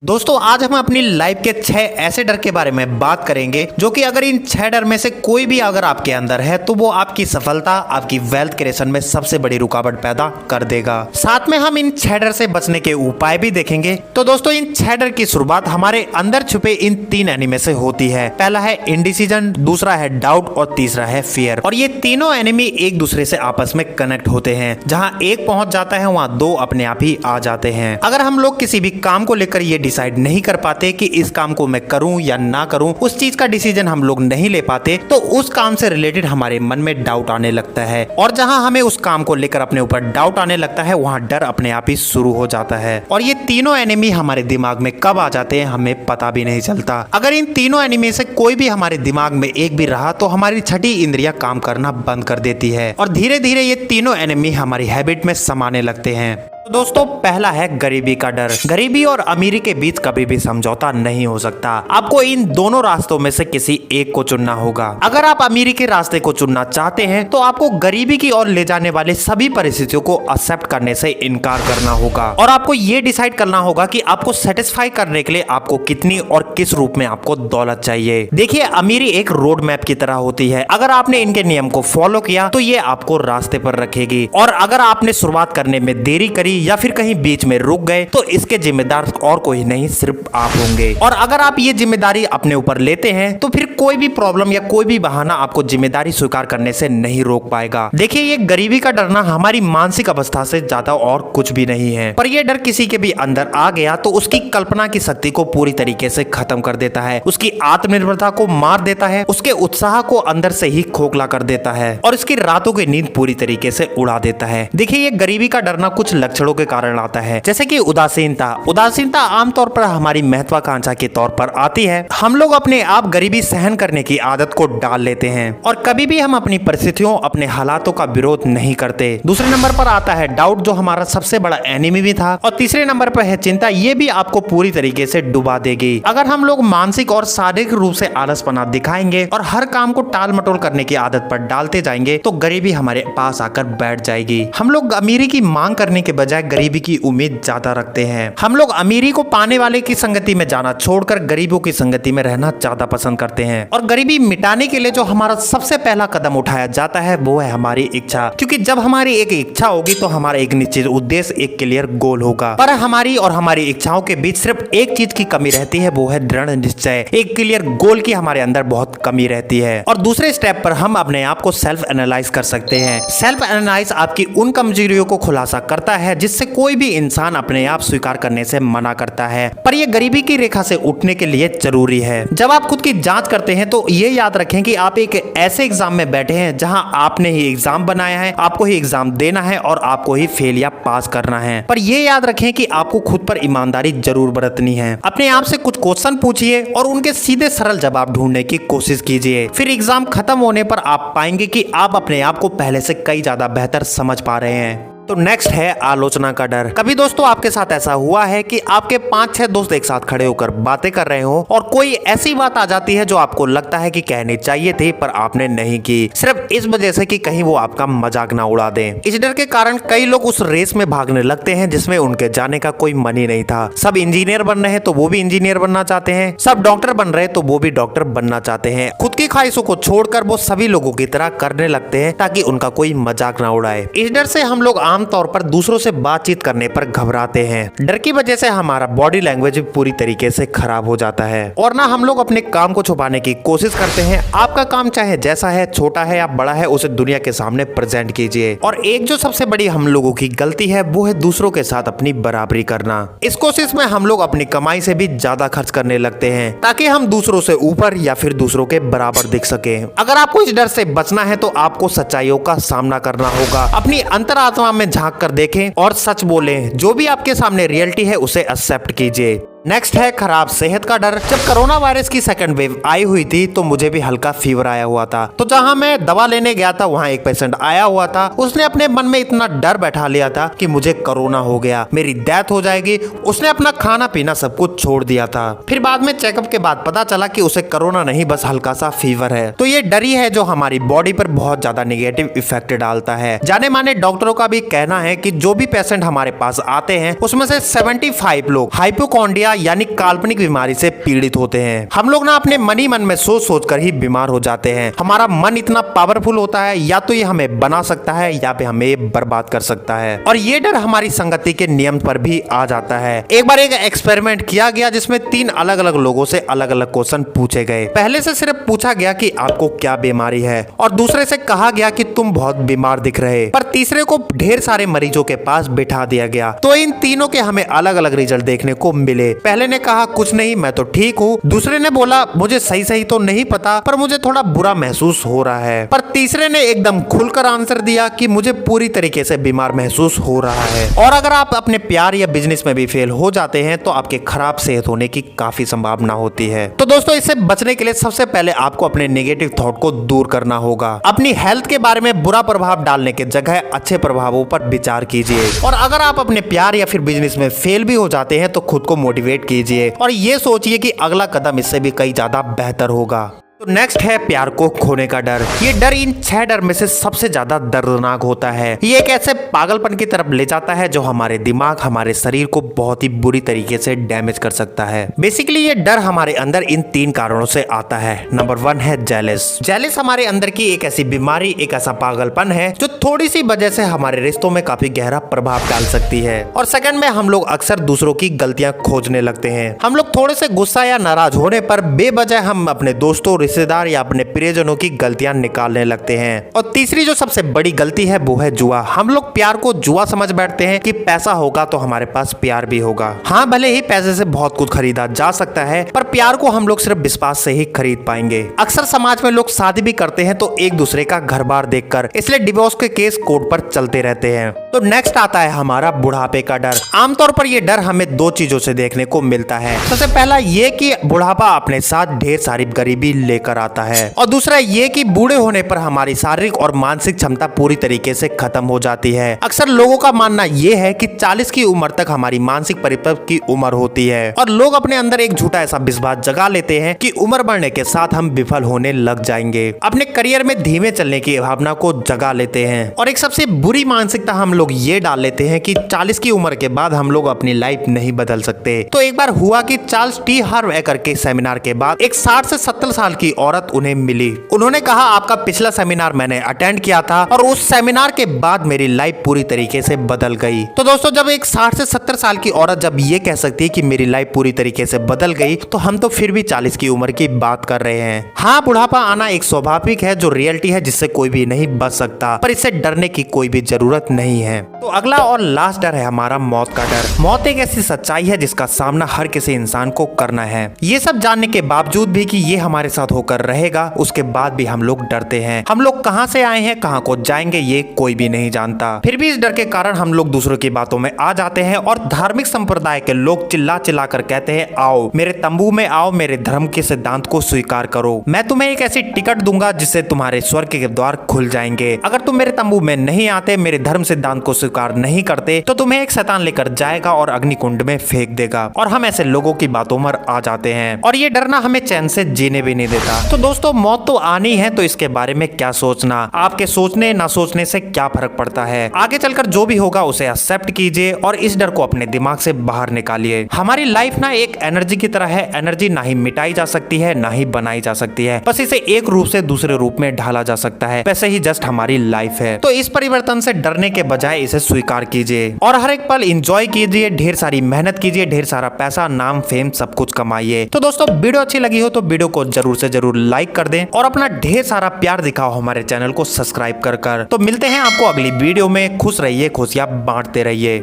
दोस्तों आज हम अपनी लाइफ के 6 ऐसे डर के बारे में बात करेंगे जो कि अगर इन 6 डर में से कोई भी अगर आपके अंदर है तो वो आपकी सफलता, आपकी वेल्थ क्रिएशन में सबसे बड़ी रुकावट पैदा कर देगा। साथ में हम इन 6 डर से बचने के उपाय भी देखेंगे। तो दोस्तों इन 6 डर की शुरुआत हमारे अंदर छुपे इन 3 एनिमी से होती है। पहला है इनडिसीजन, दूसरा है डाउट और तीसरा है फियर। और ये तीनों एनिमी एक दूसरे से आपस में कनेक्ट होते हैं। जहाँ एक पहुंच जाता है वहाँ 2 अपने आप ही आ जाते हैं। अगर हम लोग किसी भी काम को लेकर ये डिसाइड नहीं कर पाते कि इस काम को मैं करूं या ना करूं, उस चीज का डिसीजन हम लोग नहीं ले पाते, तो उस काम से रिलेटेड हमारे मन में डाउट आने लगता है। और जहां हमें उस काम को लेकर अपने ऊपर डाउट आने लगता है वहां डर अपने आप ही शुरू हो जाता है। और ये तीनों एनिमी हमारे दिमाग में कब आ जाते हैं हमें पता भी नहीं चलता। अगर इन तीनों एनिमी से कोई भी हमारे दिमाग में एक भी रहा तो हमारी छठी इंद्रियां काम करना बंद कर देती है और धीरे धीरे ये तीनों एनिमी हमारी हैबिट में समाने लगते हैं। तो दोस्तों पहला है गरीबी का डर। गरीबी और अमीरी के बीच कभी भी समझौता नहीं हो सकता। आपको इन दोनों रास्तों में से किसी एक को चुनना होगा। अगर आप अमीरी के रास्ते को चुनना चाहते हैं तो आपको गरीबी की ओर ले जाने वाले सभी परिस्थितियों को एक्सेप्ट करने से इनकार करना होगा और आपको ये डिसाइड करना होगा कि आपको सेटिस्फाई करने के लिए आपको कितनी और किस रूप में आपको दौलत चाहिए। देखिए अमीरी एक रोड मैप की तरह होती है। अगर आपने इनके नियम को फॉलो किया तो ये आपको रास्ते पर रखेगी और अगर आपने शुरुआत करने में देरी करी या फिर कहीं बीच में रुक गए तो इसके जिम्मेदार और कोई नहीं सिर्फ आप होंगे। और अगर आप ये जिम्मेदारी अपने ऊपर लेते हैं तो फिर कोई भी प्रॉब्लम या कोई भी बहाना आपको जिम्मेदारी स्वीकार करने से नहीं रोक पाएगा। देखिए ये गरीबी का डरना हमारी मानसिक अवस्था से ज्यादा और कुछ भी नहीं है, पर यह डर किसी के भी अंदर आ गया तो उसकी कल्पना की शक्ति को पूरी तरीके से खत्म कर देता है, उसकी आत्मनिर्भरता को मार देता है, उसके उत्साह को अंदर से ही खोखला कर देता है और इसकी रातों की नींद पूरी तरीके से उड़ा देता है। देखिए ये गरीबी का डरना कुछ लक्षणों के कारण आता है, जैसे कि उदासीनता आमतौर पर हमारी महत्वाकांक्षा के तौर पर आती है। हम लोग अपने आप गरीबी सहन करने की आदत को डाल लेते हैं और कभी भी हम अपनी परिस्थितियों, अपने हालातों का विरोध नहीं करते। दूसरे नंबर पर आता है डाउट, जो हमारा सबसे बड़ा एनिमी भी था। और तीसरे नंबर पर है चिंता, ये भी आपको पूरी तरीके से डुबा देगी। अगर हम लोग मानसिक और शारीरिक रूप से आलसपना दिखाएंगे और हर काम को टाल मटोल करने की आदत पर डालते जाएंगे तो गरीबी हमारे पास आकर बैठ जाएगी। हम लोग अमीरी की मांग करने के बजाय गरीबी की उम्मीद ज्यादा रखते हैं। हम लोग अमीरी को पाने वाले की संगति में जाना छोड़कर गरीबों की संगति में रहना ज्यादा पसंद करते हैं। और गरीबी मिटाने के लिए जो हमारा सबसे पहला कदम उठाया जाता है वो है हमारी इच्छा, क्योंकि जब हमारी एक इच्छा होगी तो हमारा एक निश्चित उद्देश्य, एक क्लियर गोल होगा। पर हमारी और हमारी इच्छाओं के बीच सिर्फ एक चीज की कमी रहती है, वो है दृढ़ निश्चय। एक क्लियर गोल की हमारे अंदर बहुत कमी रहती है। और दूसरे स्टेप पर हम अपने आप को सेल्फ एनालाइज कर सकते हैं। सेल्फ एनालाइज आपकी उन कमजोरियों को खुलासा करता है जिससे कोई भी इंसान अपने आप स्वीकार करने से मना करता है, पर यह गरीबी की रेखा से उठने के लिए जरूरी है। जब आप खुद की जांच करते हैं तो ये याद रखें कि आप एक ऐसे एग्जाम में बैठे हैं जहां आपने ही एग्जाम बनाया है, आपको ही एग्जाम देना है और आपको ही फेल या पास करना है। पर यह याद रखें कि आपको खुद पर ईमानदारी जरूर बरतनी है। अपने आप से कुछ क्वेश्चन पूछिए और उनके सीधे सरल जवाब ढूंढने की कोशिश कीजिए। फिर एग्जाम खत्म होने पर आप पाएंगे कि आप अपने आप को पहले से कई ज्यादा बेहतर समझ पा रहे हैं। तो नेक्स्ट है आलोचना का डर। कभी दोस्तों आपके साथ ऐसा हुआ है कि आपके 5-6 दोस्त एक साथ खड़े होकर बातें कर रहे हो और कोई ऐसी बात आ जाती है जो आपको लगता है कि कहनी चाहिए थी पर आपने नहीं की, सिर्फ इस वजह से कि कहीं वो आपका मजाक ना उड़ा दें। इस डर के कारण कई लोग उस रेस में भागने लगते हैं जिसमें उनके जाने का कोई मन ही नहीं था। सब इंजीनियर बन रहे हैं तो वो भी इंजीनियर बनना चाहते हैं, सब डॉक्टर बन रहे तो वो भी डॉक्टर बनना चाहते हैं। खुद की ख्वाहिशों को छोड़कर वो सभी लोगों की तरह करने लगते हैं ताकि उनका कोई मजाक ना उड़ाए। इस डर से हम लोग आमतौर पर दूसरों से बातचीत करने पर घबराते हैं। डर की वजह से हमारा बॉडी लैंग्वेज पूरी तरीके से खराब हो जाता है और ना हम लोग अपने काम को छुपाने की कोशिश करते हैं। आपका काम चाहे जैसा है, छोटा है या बड़ा है, उसे दुनिया के सामने प्रेजेंट कीजिए। और एक जो सबसे बड़ी हम लोगों की गलती है वो है दूसरों के साथ अपनी बराबरी करना। इस कोशिश में हम लोग अपनी कमाई से भी ज्यादा खर्च करने लगते हैं ताकि हम दूसरों से ऊपर या फिर दूसरों के बराबर दिख सके। अगर आपको इस डर से बचना है तो आपको सच्चाइयों का सामना करना होगा। अपनी अंतरात्मा में झांक कर देखें और सच बोलें। जो भी आपके सामने रियलिटी है उसे एक्सेप्ट कीजिए। नेक्स्ट है खराब सेहत का डर। जब कोरोना वायरस की सेकंड वेव आई हुई थी तो मुझे भी हल्का फीवर आया हुआ था। तो जहां मैं दवा लेने गया था वहां एक पेशेंट आया हुआ था। उसने अपने मन में इतना डर बैठा लिया था कि मुझे कोरोना हो गया, मेरी डेथ हो जाएगी। उसने अपना खाना पीना सब कुछ छोड़ दिया था। फिर बाद में चेकअप के बाद पता चला कि उसे कोरोना नहीं, बस हल्का सा फीवर है। तो ये डर ही है जो हमारी बॉडी पर बहुत ज्यादा नेगेटिव इफेक्ट डालता है। जाने माने डॉक्टरों का भी कहना है कि जो भी पेशेंट हमारे पास आते हैं उसमें से 75 लोग हाइपोकॉन्ड्रिया यानी काल्पनिक बीमारी से पीड़ित होते हैं। हम लोग ना अपने मन में सोच सोच कर ही बीमार हो जाते हैं। हमारा मन इतना पावरफुल होता है, या तो ये हमें बना सकता है या फिर हमें बर्बाद कर सकता है। और ये डर हमारी संगति के नियम पर भी आ जाता है। एक बार एक एक्सपेरिमेंट किया गया जिसमें 3 अलग अलग लोगों से अलग अलग क्वेश्चन पूछे गए। पहले से सिर्फ पूछा गया कि आपको क्या बीमारी है, और दूसरे से कहा गया कि तुम बहुत बीमार दिख रहे, पर तीसरे को ढेर सारे मरीजों के पास बिठा दिया गया। तो इन तीनों के हमें अलग अलग रिजल्ट देखने को मिले। पहले ने कहा कुछ नहीं, मैं तो ठीक हूँ। दूसरे ने बोला मुझे सही तो नहीं पता, पर मुझे थोड़ा बुरा महसूस हो रहा है। पर तीसरे ने एकदम खुलकर आंसर दिया कि मुझे पूरी तरीके से बीमार महसूस हो रहा है। और अगर आप अपने प्यार या बिजनेस में भी फेल हो जाते हैं तो आपके खराब सेहत होने की काफी संभावना होती है। तो दोस्तों, इससे बचने के लिए सबसे पहले आपको अपने नेगेटिव थॉट को दूर करना होगा। अपनी हेल्थ के बारे में बुरा प्रभाव डालने के जगह अच्छे प्रभावों पर विचार कीजिए। और अगर आप अपने प्यार या फिर बिजनेस में फेल भी हो जाते हैं तो खुद को मोटिवेट कीजिए और ये सोचिए कि अगला कदम इससे भी कई ज्यादा बेहतर होगा। तो नेक्स्ट है प्यार को खोने का डर। ये डर इन 6 डर में से सबसे ज्यादा दर्दनाक होता है। ये एक ऐसे पागलपन की तरफ ले जाता है जो हमारे दिमाग, हमारे शरीर को बहुत ही बुरी तरीके से डैमेज कर सकता है। बेसिकली ये डर हमारे अंदर इन 3 कारणों से आता है। नंबर 1 है जेलस। जेलस हमारे अंदर की एक ऐसी बीमारी, एक ऐसा पागलपन है जो थोड़ी सी वजह से हमारे रिश्तों में काफी गहरा प्रभाव डाल सकती है। और सेकंड में हम लोग अक्सर दूसरों की गलतियां खोजने लगते हैं। हम लोग थोड़े से गुस्सा या नाराज होने पर बेवजह हम अपने दोस्तों, रिश्तेदार या अपने प्रियजनों की गलतियां निकालने लगते हैं। और तीसरी जो सबसे बड़ी गलती है वो है जुआ। हम लोग प्यार को जुआ समझ बैठते हैं कि पैसा होगा तो हमारे पास प्यार भी होगा। हाँ, भले ही पैसे से बहुत कुछ खरीदा जा सकता है, पर प्यार को हम लोग सिर्फ विश्वास से ही खरीद पाएंगे। अक्सर समाज में लोग शादी भी करते हैं तो एक दूसरे का घर बार देखकर, इसलिए डिवोर्स के केस कोर्ट पर चलते रहते हैं। तो नेक्स्ट आता है हमारा बुढ़ापे का डर। आमतौर पर यह डर हमें 2 चीजों से देखने को मिलता है। सबसे पहला ये कि बुढ़ापा अपने साथ ढेर सारी गरीबी लेकर आता है, और दूसरा ये कि बूढ़े होने पर हमारी शारीरिक और मानसिक क्षमता पूरी तरीके से खत्म हो जाती है। अक्सर लोगों का मानना ये है कि 40 की उम्र तक हमारी मानसिक परिपक्व की उम्र होती है, और लोग अपने अंदर एक झूठा ऐसा विश्वास जगा लेते हैं कि उम्र बढ़ने के साथ हम विफल होने लग जाएंगे। अपने करियर में धीमे चलने की भावना को जगा लेते हैं, और एक सबसे बुरी मानसिकता हम लोग ये डाल लेते हैं कि 40 की उम्र के बाद हम लोग अपनी लाइफ नहीं बदल सकते। तो एक बार हुआ कि चार्ल्स टी हार्वेकर के सेमिनार के बाद एक 60 से 70 साल की औरत उन्हें मिली। उन्होंने कहा आपका पिछला सेमिनार मैंने अटेंड किया था और उस सेमिनार के बाद मेरी लाइफ पूरी तरीके से बदल गई। तो दोस्तों, जब एक 60 से 70 साल की औरत जब ये कह सकती है कि मेरी लाइफ पूरी तरीके से बदल गई, तो हम तो फिर भी 40 की उम्र की बात कर रहे हैं। हाँ, बुढ़ापा आना एक स्वाभाविक है, जो रियलिटी है जिससे कोई भी नहीं बच सकता, पर इससे डरने की कोई भी जरूरत नहीं है। तो अगला और लास्ट डर है हमारा मौत का डर। मौत एक ऐसी सच्चाई है जिसका सामना हर किसी इंसान को करना है। ये सब जानने के बावजूद भी कि ये हमारे साथ होकर रहेगा, उसके बाद भी हम लोग डरते हैं। हम लोग कहां से आए हैं, कहां को जाएंगे, ये कोई भी नहीं जानता। फिर भी इस डर के कारण हम लोग दूसरों की बातों में आ जाते हैं, और धार्मिक संप्रदाय के लोग चिल्ला चिल्ला कर कहते हैं आओ मेरे तंबू में आओ, मेरे धर्म के सिद्धांत को स्वीकार करो, मैं तुम्हें एक ऐसी टिकट दूंगा जिससे तुम्हारे स्वर्ग के द्वार खुल जाएंगे। अगर तुम मेरे तंबू में नहीं आते, मेरे धर्म सिद्धांत को स्वीकार नहीं करते, तो तुम्हें एक शैतान लेकर जाएगा और अग्निकुंड में फेंक देगा। और हम ऐसे लोगों की बातों में आ जाते हैं, और ये डरना हमें चैन से जीने भी नहीं देता। तो दोस्तों, मौत तो आनी है, तो इसके बारे में क्या सोचना, आपके सोचने ना सोचने से क्या फर्क पड़ता है। आगे चलकर जो भी होगा उसे एक्सेप्ट कीजिए और इस डर को अपने दिमाग से बाहर निकालिए। हमारी लाइफ ना एक एनर्जी की तरह है। एनर्जी ना ही मिटाई जा सकती है, ना ही बनाई जा सकती है, बस इसे एक रूप से दूसरे रूप में ढाला जा सकता है। वैसे ही जस्ट हमारी लाइफ है। तो इस परिवर्तन से डरने के बजाय इसे स्वीकार कीजिए और हर एक पल एंजॉय कीजिए, ढेर सारी मेहनत कीजिए, ढेर सारा पैसा, नाम, फेम सब कुछ कमाइए। तो दोस्तों, वीडियो अच्छी लगी हो तो वीडियो को जरूर से जरूर लाइक कर दें और अपना ढेर सारा प्यार दिखाओ हमारे चैनल को सब्सक्राइब कर। तो मिलते हैं आपको अगली वीडियो में। खुश रहिए, खुशियां बांटते रहिए।